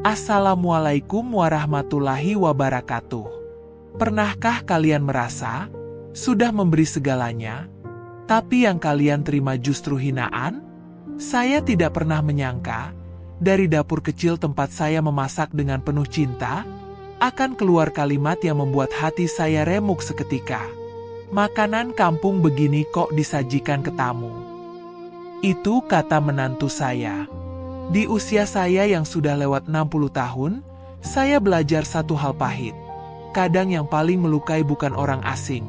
Assalamualaikum warahmatullahi wabarakatuh. Pernahkah kalian merasa sudah memberi segalanya, tapi yang kalian terima justru hinaan? Saya tidak pernah menyangka, dari dapur kecil tempat saya memasak dengan penuh cinta, akan keluar kalimat yang membuat hati saya remuk seketika. Makanan kampung begini kok disajikan ke tamu? Itu kata menantu saya. Di usia saya yang sudah lewat 60 tahun, saya belajar satu hal pahit. Kadang yang paling melukai bukan orang asing,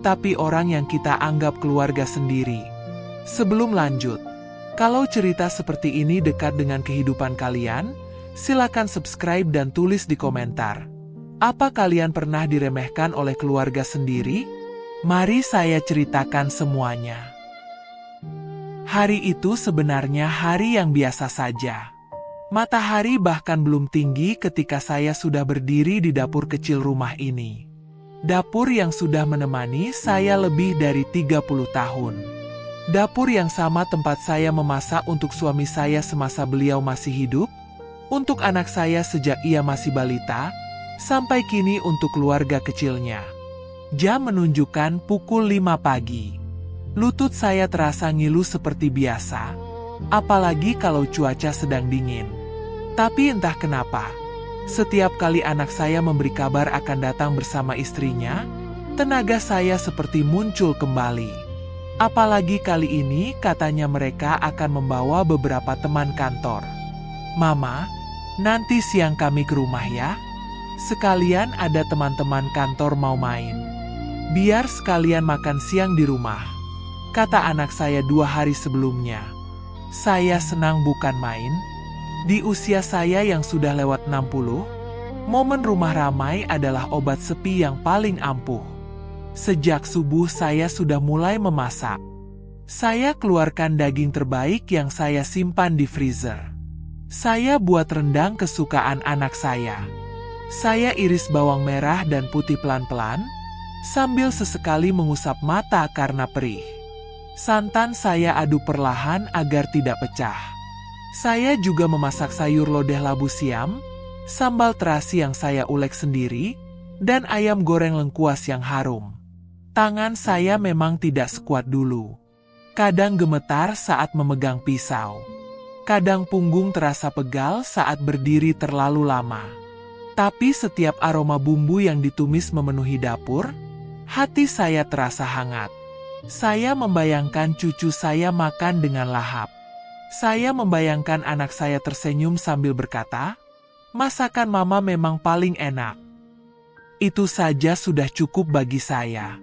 tapi orang yang kita anggap keluarga sendiri. Sebelum lanjut, kalau cerita seperti ini dekat dengan kehidupan kalian, silakan subscribe dan tulis di komentar. Apa kalian pernah diremehkan oleh keluarga sendiri? Mari saya ceritakan semuanya. Hari itu sebenarnya hari yang biasa saja. Matahari bahkan belum tinggi ketika saya sudah berdiri di dapur kecil rumah ini. Dapur yang sudah menemani saya lebih dari 30 tahun. Dapur yang sama tempat saya memasak untuk suami saya semasa beliau masih hidup, untuk anak saya sejak ia masih balita, sampai kini untuk keluarga kecilnya. Jam menunjukkan pukul 5 pagi. Lutut saya terasa ngilu seperti biasa, apalagi kalau cuaca sedang dingin. Tapi entah kenapa, setiap kali anak saya memberi kabar akan datang bersama istrinya, tenaga saya seperti muncul kembali. Apalagi kali ini katanya mereka akan membawa beberapa teman kantor. Mama, nanti siang kami ke rumah ya. Sekalian ada teman-teman kantor mau main. Biar sekalian makan siang di rumah, kata anak saya 2 hari sebelumnya. Saya senang bukan main. Di usia saya yang sudah lewat 60, momen rumah ramai adalah obat sepi yang paling ampuh. Sejak subuh saya sudah mulai memasak. Saya keluarkan daging terbaik yang saya simpan di freezer. Saya buat rendang kesukaan anak saya. Saya iris bawang merah dan putih pelan-pelan, sambil sesekali mengusap mata karena perih. Santan saya aduk perlahan agar tidak pecah. Saya juga memasak sayur lodeh labu siam, sambal terasi yang saya ulek sendiri, dan ayam goreng lengkuas yang harum. Tangan saya memang tidak sekuat dulu. Kadang gemetar saat memegang pisau. Kadang punggung terasa pegal saat berdiri terlalu lama. Tapi setiap aroma bumbu yang ditumis memenuhi dapur, hati saya terasa hangat. Saya membayangkan cucu saya makan dengan lahap. Saya membayangkan anak saya tersenyum sambil berkata, "Masakan mama memang paling enak." Itu saja sudah cukup bagi saya.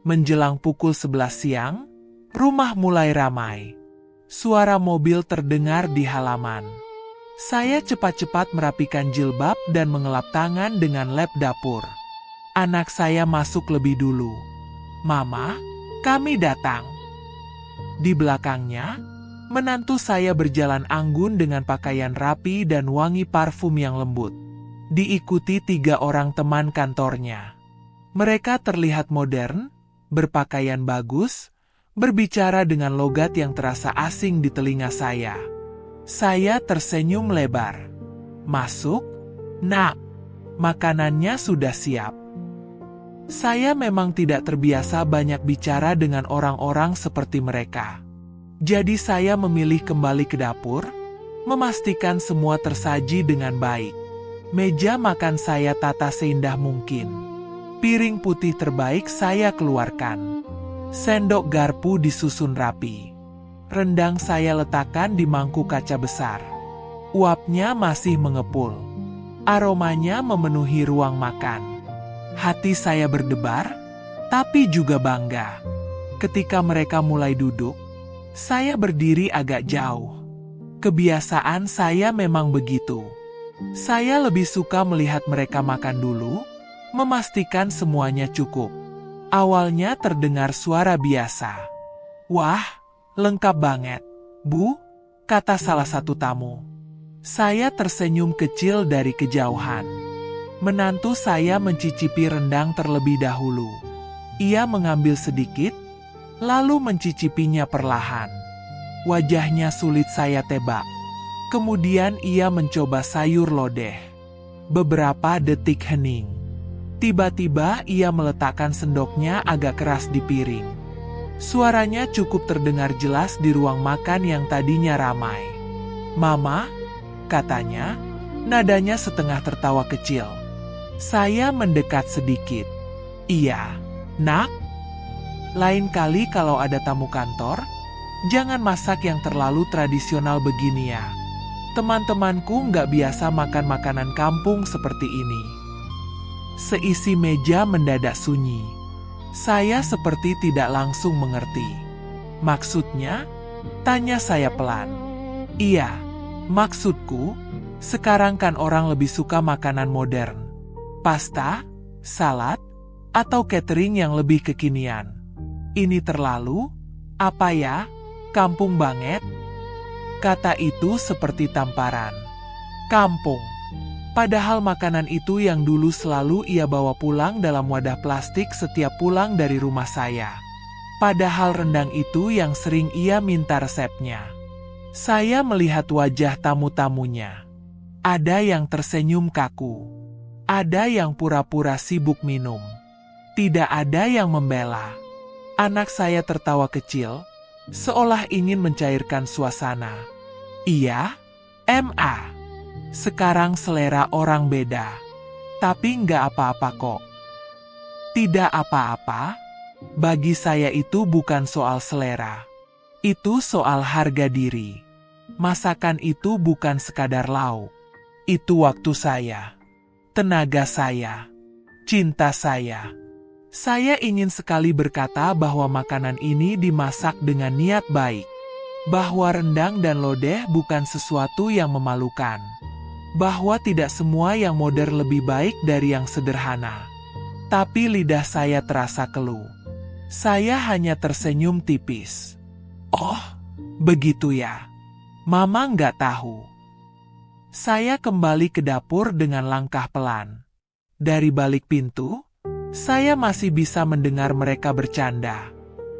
Menjelang pukul 11 siang, rumah mulai ramai. Suara mobil terdengar di halaman. Saya cepat-cepat merapikan jilbab dan mengelap tangan dengan lap dapur. Anak saya masuk lebih dulu. "Mama, kami datang." Di belakangnya, menantu saya berjalan anggun dengan pakaian rapi dan wangi parfum yang lembut. Diikuti 3 orang teman kantornya. Mereka terlihat modern, berpakaian bagus, berbicara dengan logat yang terasa asing di telinga saya. Saya tersenyum lebar. "Masuk, Nak. Makanannya sudah siap." Saya memang tidak terbiasa banyak bicara dengan orang-orang seperti mereka. Jadi saya memilih kembali ke dapur, memastikan semua tersaji dengan baik. Meja makan saya tata seindah mungkin. Piring putih terbaik saya keluarkan. Sendok garpu disusun rapi. Rendang saya letakkan di mangkuk kaca besar. Uapnya masih mengepul. Aromanya memenuhi ruang makan. Hati saya berdebar, tapi juga bangga. Ketika mereka mulai duduk, saya berdiri agak jauh. Kebiasaan saya memang begitu. Saya lebih suka melihat mereka makan dulu, memastikan semuanya cukup. Awalnya terdengar suara biasa. "Wah, lengkap banget, Bu," kata salah satu tamu. Saya tersenyum kecil dari kejauhan. Menantu saya mencicipi rendang terlebih dahulu. Ia mengambil sedikit, lalu mencicipinya perlahan. Wajahnya sulit saya tebak. Kemudian ia mencoba sayur lodeh. Beberapa detik hening. Tiba-tiba ia meletakkan sendoknya agak keras di piring. Suaranya cukup terdengar jelas di ruang makan yang tadinya ramai. "Mama," katanya, nadanya setengah tertawa kecil. Saya mendekat sedikit. "Iya, Nak. Lain kali kalau ada tamu kantor, jangan masak yang terlalu tradisional begini ya. Teman-temanku nggak biasa makan makanan kampung seperti ini." Seisi meja mendadak sunyi. Saya seperti tidak langsung mengerti. "Maksudnya?" tanya saya pelan. "Iya, maksudku, sekarang kan orang lebih suka makanan modern. Pasta, salad, atau catering yang lebih kekinian. Ini terlalu, apa ya, kampung banget." Kata itu seperti tamparan. Kampung. Padahal makanan itu yang dulu selalu ia bawa pulang dalam wadah plastik setiap pulang dari rumah saya. Padahal rendang itu yang sering ia minta resepnya. Saya melihat wajah tamu-tamunya. Ada yang tersenyum kaku. Ada yang pura-pura sibuk minum. Tidak ada yang membela. Anak saya tertawa kecil, seolah ingin mencairkan suasana. "Iya, Ma. Sekarang selera orang beda. Tapi nggak apa-apa kok." Tidak apa-apa. Bagi saya itu bukan soal selera. Itu soal harga diri. Masakan itu bukan sekadar lauk. Itu waktu saya. Tenaga saya. Cinta saya. Saya ingin sekali berkata bahwa makanan ini dimasak dengan niat baik. Bahwa rendang dan lodeh bukan sesuatu yang memalukan. Bahwa tidak semua yang modern lebih baik dari yang sederhana. Tapi lidah saya terasa keluh. Saya hanya tersenyum tipis. "Oh, begitu ya. Mama nggak tahu." Saya kembali ke dapur dengan langkah pelan. Dari balik pintu, saya masih bisa mendengar mereka bercanda.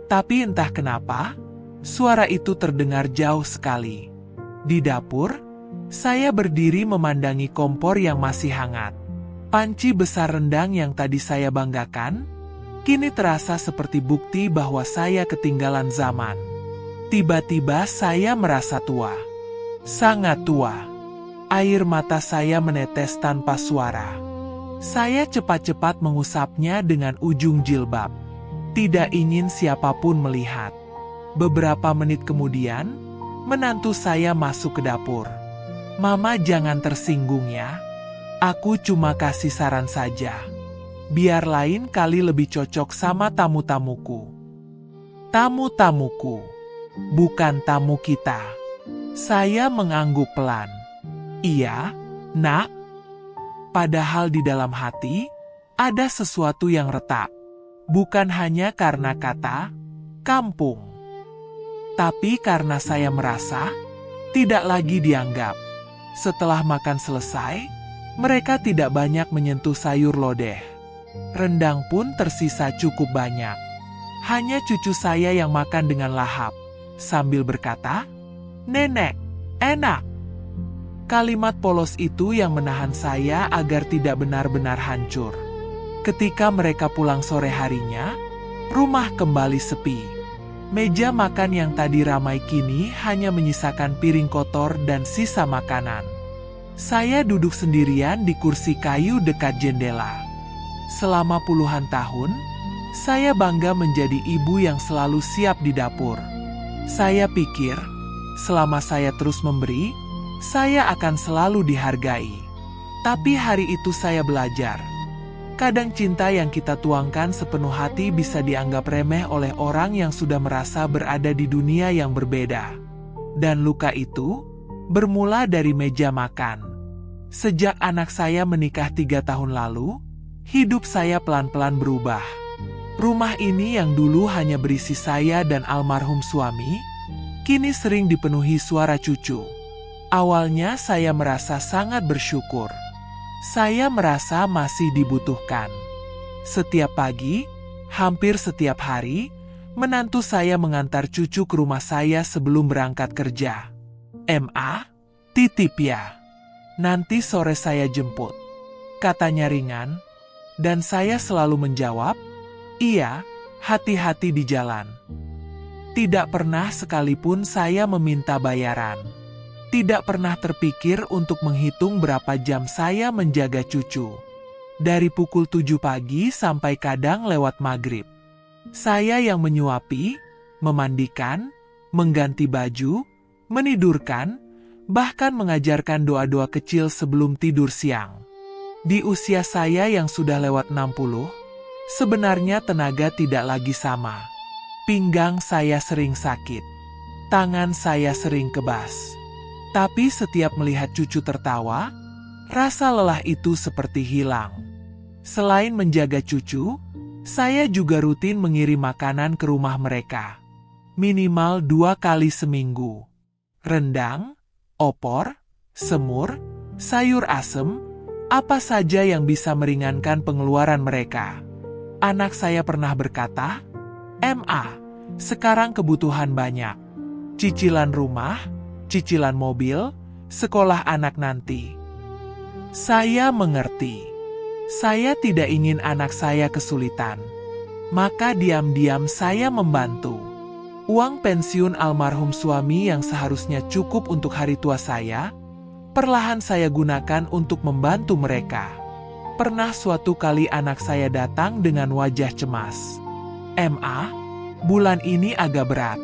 Tapi entah kenapa, suara itu terdengar jauh sekali. Di dapur, saya berdiri memandangi kompor yang masih hangat. Panci besar rendang yang tadi saya banggakan, kini terasa seperti bukti bahwa saya ketinggalan zaman. Tiba-tiba saya merasa tua. Sangat tua. Air mata saya menetes tanpa suara. Saya cepat-cepat mengusapnya dengan ujung jilbab. Tidak ingin siapapun melihat. Beberapa menit kemudian, menantu saya masuk ke dapur. "Mama jangan tersinggung ya. Aku cuma kasih saran saja. Biar lain kali lebih cocok sama tamu-tamuku." "Tamu-tamuku, bukan tamu kita." Saya mengangguk pelan. "Iya, Nak." Padahal di dalam hati, ada sesuatu yang retak. Bukan hanya karena kata kampung. Tapi karena saya merasa tidak lagi dianggap. Setelah makan selesai, mereka tidak banyak menyentuh sayur lodeh. Rendang pun tersisa cukup banyak. Hanya cucu saya yang makan dengan lahap, sambil berkata, "Nenek, enak." Kalimat polos itu yang menahan saya agar tidak benar-benar hancur. Ketika mereka pulang sore harinya, rumah kembali sepi. Meja makan yang tadi ramai kini hanya menyisakan piring kotor dan sisa makanan. Saya duduk sendirian di kursi kayu dekat jendela. Selama puluhan tahun, saya bangga menjadi ibu yang selalu siap di dapur. Saya pikir, selama saya terus memberi, saya akan selalu dihargai. Tapi hari itu saya belajar. Kadang cinta yang kita tuangkan sepenuh hati bisa dianggap remeh oleh orang yang sudah merasa berada di dunia yang berbeda. Dan luka itu bermula dari meja makan. Sejak anak saya menikah 3 tahun lalu, hidup saya pelan-pelan berubah. Rumah ini yang dulu hanya berisi saya dan almarhum suami, kini sering dipenuhi suara cucu. Awalnya saya merasa sangat bersyukur. Saya merasa masih dibutuhkan. Setiap pagi, hampir setiap hari, menantu saya mengantar cucu ke rumah saya sebelum berangkat kerja. "Ma, Titip ya. Nanti sore saya jemput. Katanya ringan, dan saya selalu menjawab, iya, hati-hati di jalan. Tidak pernah sekalipun saya meminta bayaran. Tidak pernah terpikir untuk menghitung berapa jam saya menjaga cucu. Dari pukul 7 pagi sampai kadang lewat maghrib. Saya yang menyuapi, memandikan, mengganti baju, menidurkan, bahkan mengajarkan doa-doa kecil sebelum tidur siang. Di usia saya yang sudah lewat 60, sebenarnya tenaga tidak lagi sama. Pinggang saya sering sakit. Tangan saya sering kebas. Tapi setiap melihat cucu tertawa, rasa lelah itu seperti hilang. Selain menjaga cucu, saya juga rutin mengirim makanan ke rumah mereka. Minimal 2 kali seminggu. Rendang, opor, semur, sayur asem, apa saja yang bisa meringankan pengeluaran mereka. Anak saya pernah berkata, "Ma, sekarang kebutuhan banyak. Cicilan rumah, cicilan mobil, sekolah anak nanti." Saya mengerti. Saya tidak ingin anak saya kesulitan. Maka diam-diam saya membantu. Uang pensiun almarhum suami yang seharusnya cukup untuk hari tua saya, perlahan saya gunakan untuk membantu mereka. Pernah suatu kali anak saya datang dengan wajah cemas. "Ma, bulan ini agak berat.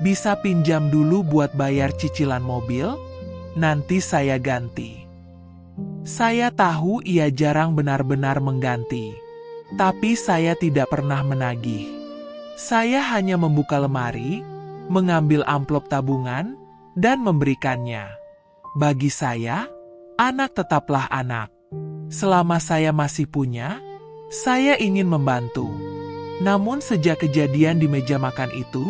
Bisa pinjam dulu buat bayar cicilan mobil? Nanti saya ganti." Saya tahu ia jarang benar-benar mengganti. Tapi saya tidak pernah menagih. Saya hanya membuka lemari, mengambil amplop tabungan, dan memberikannya. Bagi saya, anak tetaplah anak. Selama saya masih punya, saya ingin membantu. Namun sejak kejadian di meja makan itu,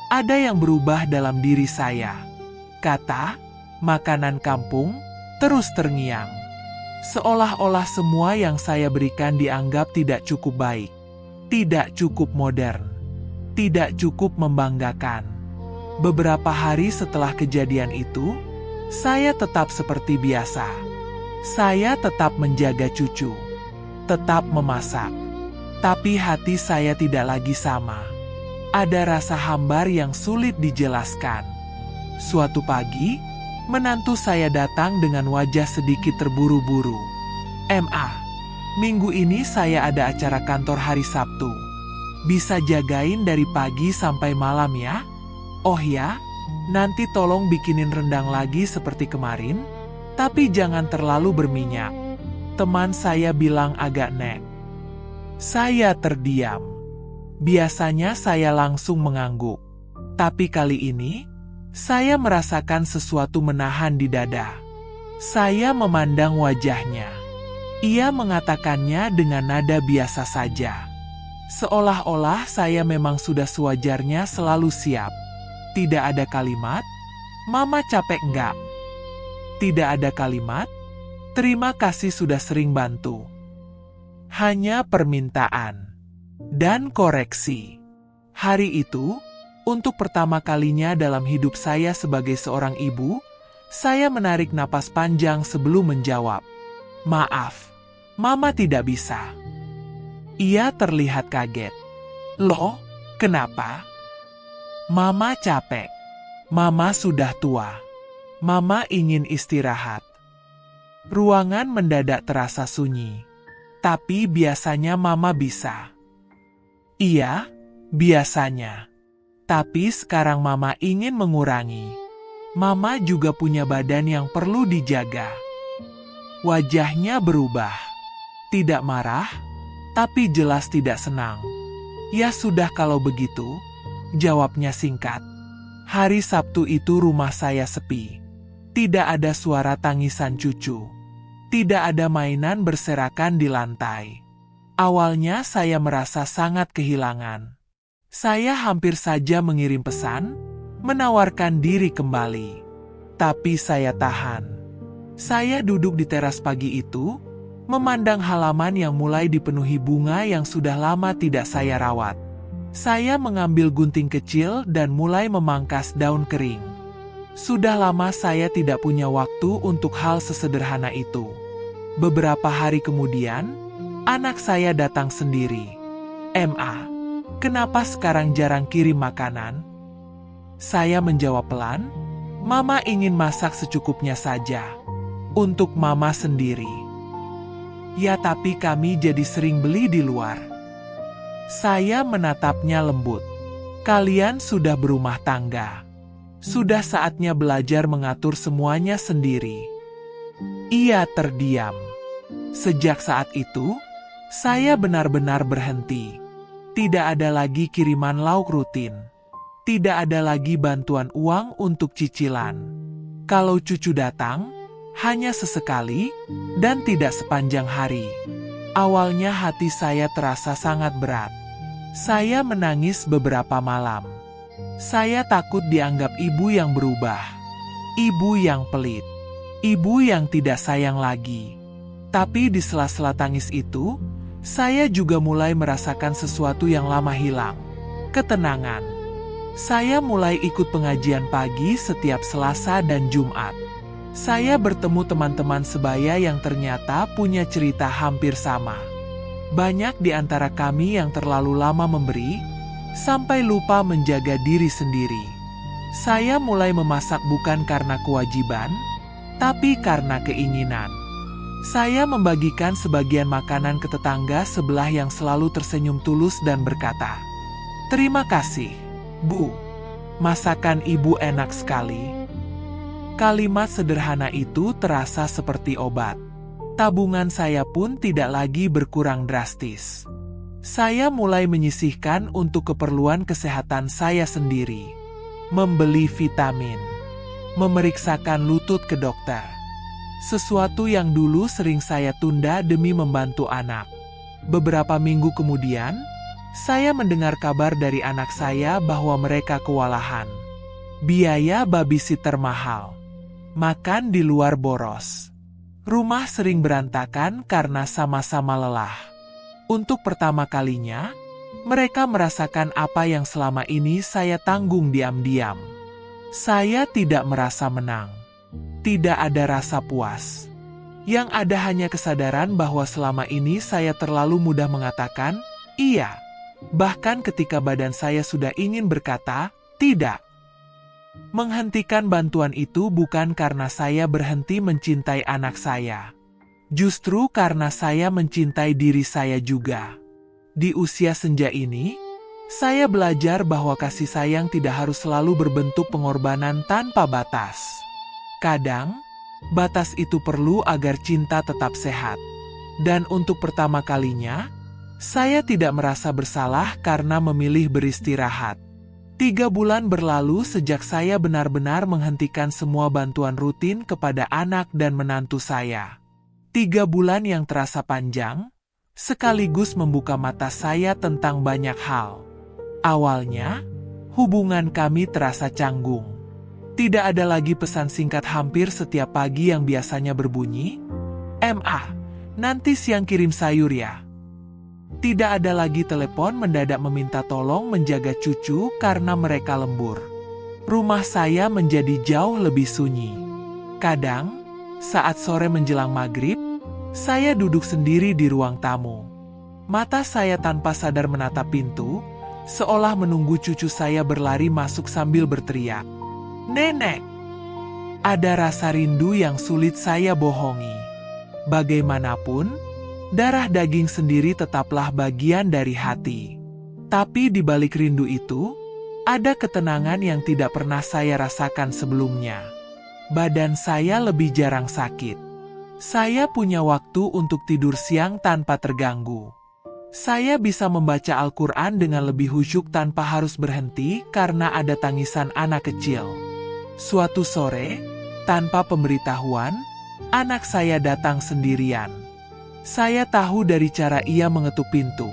ada yang berubah dalam diri saya. Kata, makanan kampung, terus terngiang. Seolah-olah semua yang saya berikan dianggap tidak cukup baik, tidak cukup modern, tidak cukup membanggakan. Beberapa hari setelah kejadian itu, saya tetap seperti biasa. Saya tetap menjaga cucu, tetap memasak. Tapi hati saya tidak lagi sama. Ada rasa hambar yang sulit dijelaskan. Suatu pagi, menantu saya datang dengan wajah sedikit terburu-buru. "Ma, minggu ini saya ada acara kantor hari Sabtu. Bisa jagain dari pagi sampai malam ya?" "Oh ya, nanti tolong bikinin rendang lagi seperti kemarin, tapi jangan terlalu berminyak." Teman saya bilang agak nek. Saya terdiam. Biasanya saya langsung mengangguk. Tapi kali ini, saya merasakan sesuatu menahan di dada. Saya memandang wajahnya. Ia mengatakannya dengan nada biasa saja. Seolah-olah saya memang sudah sewajarnya selalu siap. Tidak ada kalimat, "Mama capek enggak?" Tidak ada kalimat, "Terima kasih sudah sering bantu." Hanya permintaan dan koreksi. Hari itu, untuk pertama kalinya dalam hidup saya sebagai seorang ibu, saya menarik napas panjang sebelum menjawab, "Maaf, Mama tidak bisa." Ia terlihat kaget. "Loh, kenapa?" "Mama capek. Mama sudah tua. Mama ingin istirahat." Ruangan mendadak terasa sunyi. "Tapi biasanya Mama bisa." "Iya, biasanya. Tapi sekarang Mama ingin mengurangi. Mama juga punya badan yang perlu dijaga." Wajahnya berubah. Tidak marah, tapi jelas tidak senang. "Ya sudah kalau begitu," jawabnya singkat. Hari Sabtu itu rumah saya sepi. Tidak ada suara tangisan cucu. Tidak ada mainan berserakan di lantai. Awalnya saya merasa sangat kehilangan. Saya hampir saja mengirim pesan, menawarkan diri kembali. Tapi saya tahan. Saya duduk di teras pagi itu, memandang halaman yang mulai dipenuhi bunga yang sudah lama tidak saya rawat. Saya mengambil gunting kecil dan mulai memangkas daun kering. Sudah lama saya tidak punya waktu untuk hal sesederhana itu. Beberapa hari kemudian, anak saya datang sendiri. "Ma, kenapa sekarang jarang kirim makanan?" Saya menjawab pelan, "Mama ingin masak secukupnya saja. Untuk Mama sendiri." "Ya, tapi kami jadi sering beli di luar." Saya menatapnya lembut. "Kalian sudah berumah tangga. Sudah saatnya belajar mengatur semuanya sendiri." Ia terdiam. Sejak saat itu, saya benar-benar berhenti. Tidak ada lagi kiriman lauk rutin. Tidak ada lagi bantuan uang untuk cicilan. Kalau cucu datang, hanya sesekali dan tidak sepanjang hari. Awalnya hati saya terasa sangat berat. Saya menangis beberapa malam. Saya takut dianggap ibu yang berubah, ibu yang pelit, ibu yang tidak sayang lagi. Tapi di sela-sela tangis itu, saya juga mulai merasakan sesuatu yang lama hilang. Ketenangan. Saya mulai ikut pengajian pagi setiap Selasa dan Jumat. Saya bertemu teman-teman sebaya yang ternyata punya cerita hampir sama. Banyak di antara kami yang terlalu lama memberi, sampai lupa menjaga diri sendiri. Saya mulai memasak bukan karena kewajiban, tapi karena keinginan. Saya membagikan sebagian makanan ke tetangga sebelah yang selalu tersenyum tulus dan berkata, "Terima kasih, Bu. Masakan Ibu enak sekali." Kalimat sederhana itu terasa seperti obat. Tabungan saya pun tidak lagi berkurang drastis. Saya mulai menyisihkan untuk keperluan kesehatan saya sendiri. Membeli vitamin. Memeriksakan lutut ke dokter. Sesuatu yang dulu sering saya tunda demi membantu anak. Beberapa minggu kemudian, saya mendengar kabar dari anak saya bahwa mereka kewalahan. Biaya babysitter mahal. Makan di luar boros. Rumah sering berantakan karena sama-sama lelah. Untuk pertama kalinya, mereka merasakan apa yang selama ini saya tanggung diam-diam. Saya tidak merasa menang. Tidak ada rasa puas. Yang ada hanya kesadaran bahwa selama ini saya terlalu mudah mengatakan, "Iya." Bahkan ketika badan saya sudah ingin berkata, "Tidak." Menghentikan bantuan itu bukan karena saya berhenti mencintai anak saya. Justru karena saya mencintai diri saya juga. Di usia senja ini, saya belajar bahwa kasih sayang tidak harus selalu berbentuk pengorbanan tanpa batas. Kadang, batas itu perlu agar cinta tetap sehat. Dan untuk pertama kalinya, saya tidak merasa bersalah karena memilih beristirahat. 3 bulan berlalu sejak saya benar-benar menghentikan semua bantuan rutin kepada anak dan menantu saya. 3 bulan yang terasa panjang, sekaligus membuka mata saya tentang banyak hal. Awalnya, hubungan kami terasa canggung. Tidak ada lagi pesan singkat hampir setiap pagi yang biasanya berbunyi, "Ma, nanti siang kirim sayur ya." Tidak ada lagi telepon mendadak meminta tolong menjaga cucu karena mereka lembur. Rumah saya menjadi jauh lebih sunyi. Kadang, saat sore menjelang maghrib, saya duduk sendiri di ruang tamu. Mata saya tanpa sadar menatap pintu, seolah menunggu cucu saya berlari masuk sambil berteriak, "Nenek!" Ada rasa rindu yang sulit saya bohongi. Bagaimanapun, darah daging sendiri tetaplah bagian dari hati. Tapi di balik rindu itu, ada ketenangan yang tidak pernah saya rasakan sebelumnya. Badan saya lebih jarang sakit. Saya punya waktu untuk tidur siang tanpa terganggu. Saya bisa membaca Al-Quran dengan lebih khusyuk tanpa harus berhenti karena ada tangisan anak kecil. Suatu sore, tanpa pemberitahuan, anak saya datang sendirian. Saya tahu dari cara ia mengetuk pintu.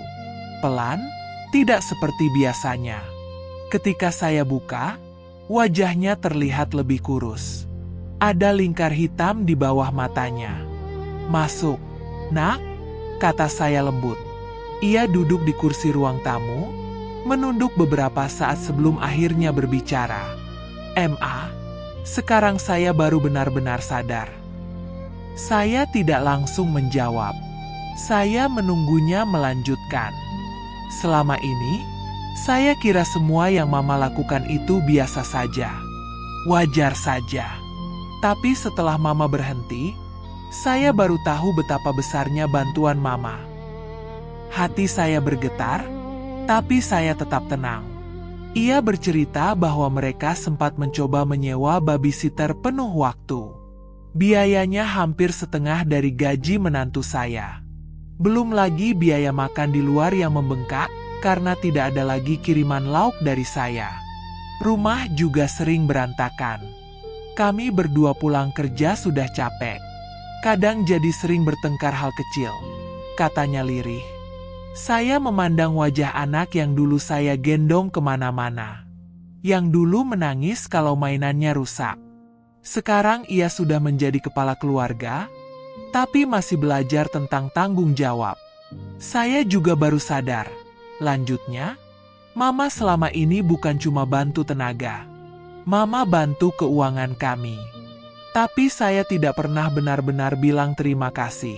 Pelan, tidak seperti biasanya. Ketika saya buka, wajahnya terlihat lebih kurus. Ada lingkar hitam di bawah matanya. "Masuk, Nak," kata saya lembut. Ia duduk di kursi ruang tamu, menunduk beberapa saat sebelum akhirnya berbicara. "Ma, Sekarang saya baru benar-benar sadar. Saya tidak langsung menjawab. Saya menunggunya melanjutkan. Selama ini, saya kira semua yang Mama lakukan itu biasa saja. Wajar saja. Tapi setelah Mama berhenti, saya baru tahu betapa besarnya bantuan Mama. Hati saya bergetar, tapi saya tetap tenang. Ia bercerita bahwa mereka sempat mencoba menyewa babysitter penuh waktu. Biayanya hampir setengah dari gaji menantu saya. Belum lagi biaya makan di luar yang membengkak karena tidak ada lagi kiriman lauk dari saya. Rumah juga sering berantakan. Kami berdua pulang kerja sudah capek. Kadang jadi sering bertengkar hal kecil, katanya lirih. Saya memandang wajah anak yang dulu saya gendong kemana-mana. Yang dulu menangis kalau mainannya rusak. Sekarang ia sudah menjadi kepala keluarga, tapi masih belajar tentang tanggung jawab. Saya juga baru sadar. Lanjutnya, Mama selama ini bukan cuma bantu tenaga. Mama bantu keuangan kami. Tapi saya tidak pernah benar-benar bilang terima kasih.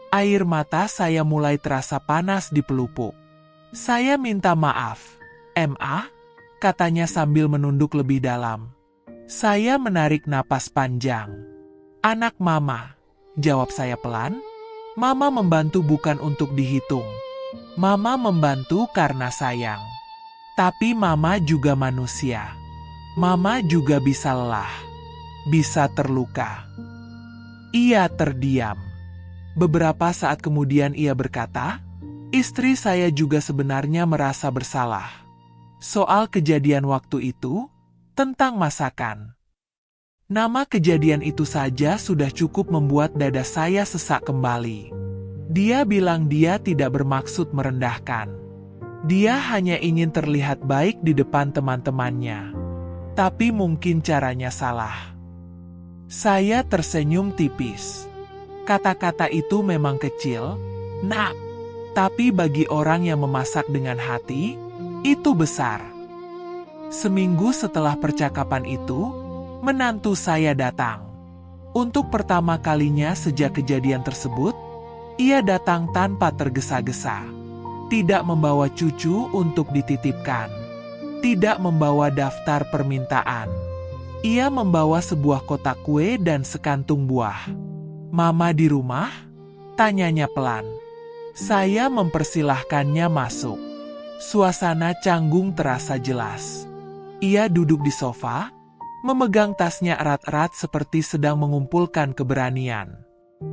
Air mata saya mulai terasa panas di pelupuk. Saya minta maaf. Ma, katanya sambil menunduk lebih dalam. Saya menarik napas panjang. Anak Mama, jawab saya pelan. Mama membantu bukan untuk dihitung. Mama membantu karena sayang. Tapi Mama juga manusia. Mama juga bisa lelah. Bisa terluka. Ia terdiam. Beberapa saat kemudian ia berkata, istri saya juga sebenarnya merasa bersalah. Soal kejadian waktu itu, tentang masakan. Nama kejadian itu saja sudah cukup membuat dada saya sesak kembali. Dia bilang dia tidak bermaksud merendahkan. Dia hanya ingin terlihat baik di depan teman-temannya. Tapi mungkin caranya salah. Saya tersenyum tipis. Kata-kata itu memang kecil, Nak. Tapi bagi orang yang memasak dengan hati, itu besar. Seminggu setelah percakapan itu, menantu saya datang. Untuk pertama kalinya sejak kejadian tersebut, ia datang tanpa tergesa-gesa. Tidak membawa cucu untuk dititipkan. Tidak membawa daftar permintaan. Ia membawa sebuah kotak kue dan sekantung buah. Mama di rumah? Tanyanya pelan. Saya mempersilahkannya masuk. Suasana canggung terasa jelas. Ia duduk di sofa, memegang tasnya erat-erat seperti sedang mengumpulkan keberanian.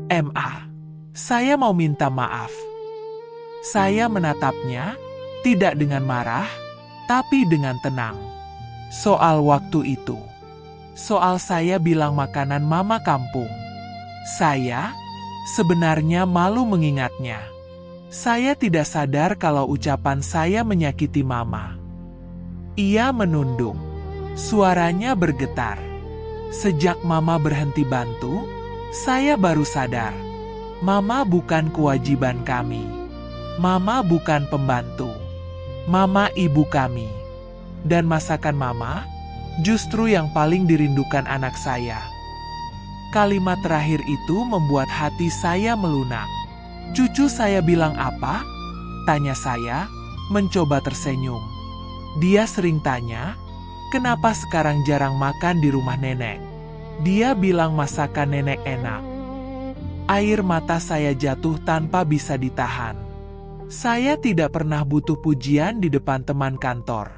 Ma, saya mau minta maaf. Saya menatapnya, tidak dengan marah, tapi dengan tenang. Soal waktu itu. Soal saya bilang makanan Mama kampung. Saya sebenarnya malu mengingatnya. Saya tidak sadar kalau ucapan saya menyakiti Mama. Ia menunduk. Suaranya bergetar. Sejak Mama berhenti bantu, saya baru sadar. Mama bukan kewajiban kami. Mama bukan pembantu. Mama ibu kami. Dan masakan Mama justru yang paling dirindukan anak saya. Kalimat terakhir itu membuat hati saya melunak. Cucu saya bilang apa? Tanya saya, mencoba tersenyum. Dia sering tanya, kenapa sekarang jarang makan di rumah nenek? Dia bilang masakan nenek enak. Air mata saya jatuh tanpa bisa ditahan. Saya tidak pernah butuh pujian di depan teman kantor.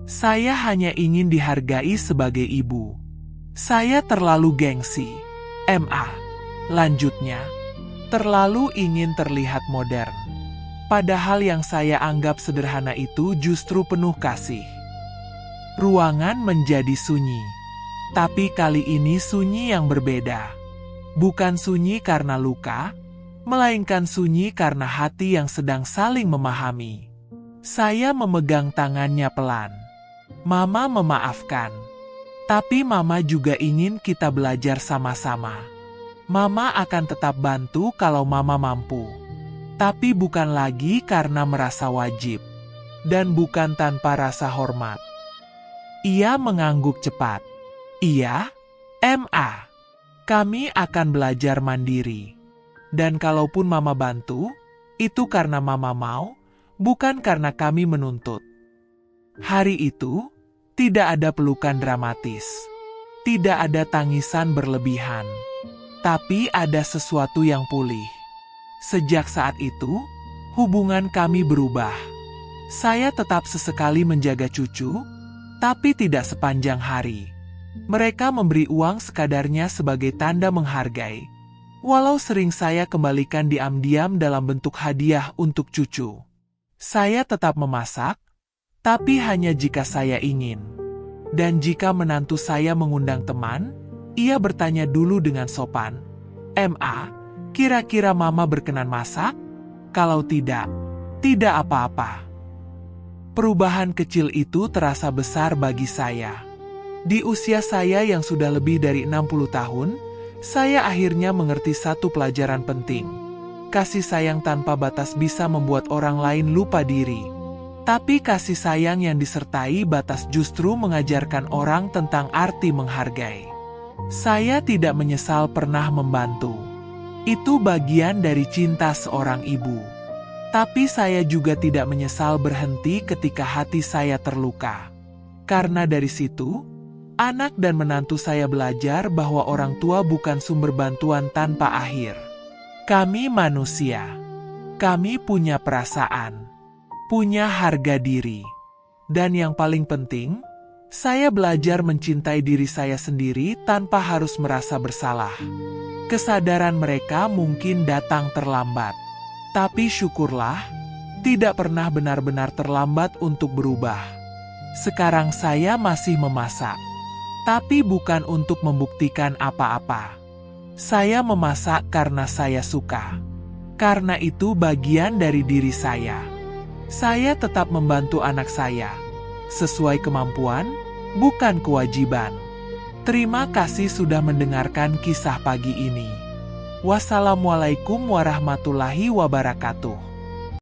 Saya hanya ingin dihargai sebagai ibu. Saya terlalu gengsi. Ma, lanjutnya, terlalu ingin terlihat modern. Padahal yang saya anggap sederhana itu justru penuh kasih. Ruangan menjadi sunyi. Tapi kali ini sunyi yang berbeda. Bukan sunyi karena luka, melainkan sunyi karena hati yang sedang saling memahami. Saya memegang tangannya pelan. Mama memaafkan. Tapi Mama juga ingin kita belajar sama-sama. Mama akan tetap bantu kalau Mama mampu. Tapi bukan lagi karena merasa wajib. Dan bukan tanpa rasa hormat. Ia mengangguk cepat. Iya, Ma. Kami akan belajar mandiri. Dan kalaupun Mama bantu, itu karena Mama mau, bukan karena kami menuntut. Hari itu, tidak ada pelukan dramatis. Tidak ada tangisan berlebihan. Tapi ada sesuatu yang pulih. Sejak saat itu, hubungan kami berubah. Saya tetap sesekali menjaga cucu, tapi tidak sepanjang hari. Mereka memberi uang sekadarnya sebagai tanda menghargai. Walau sering saya kembalikan diam-diam dalam bentuk hadiah untuk cucu. Saya tetap memasak, tapi hanya jika saya ingin. Dan jika menantu saya mengundang teman, ia bertanya dulu dengan sopan, "Ma, kira-kira Mama berkenan masak? Kalau tidak, tidak apa-apa." Perubahan kecil itu terasa besar bagi saya. Di usia saya yang sudah lebih dari 60 tahun, saya akhirnya mengerti satu pelajaran penting. Kasih sayang tanpa batas bisa membuat orang lain lupa diri. Tapi kasih sayang yang disertai batas justru mengajarkan orang tentang arti menghargai. Saya tidak menyesal pernah membantu. Itu bagian dari cinta seorang ibu. Tapi saya juga tidak menyesal berhenti ketika hati saya terluka. Karena dari situ, anak dan menantu saya belajar bahwa orang tua bukan sumber bantuan tanpa akhir. Kami manusia. Kami punya perasaan. Punya harga diri. Dan yang paling penting, saya belajar mencintai diri saya sendiri tanpa harus merasa bersalah. Kesadaran mereka mungkin datang terlambat. Tapi syukurlah, tidak pernah benar-benar terlambat untuk berubah. Sekarang saya masih memasak. Tapi bukan untuk membuktikan apa-apa. Saya memasak karena saya suka. Karena itu bagian dari diri saya. Saya tetap membantu anak saya. Sesuai kemampuan, bukan kewajiban. Terima kasih sudah mendengarkan kisah pagi ini. Wassalamualaikum warahmatullahi wabarakatuh.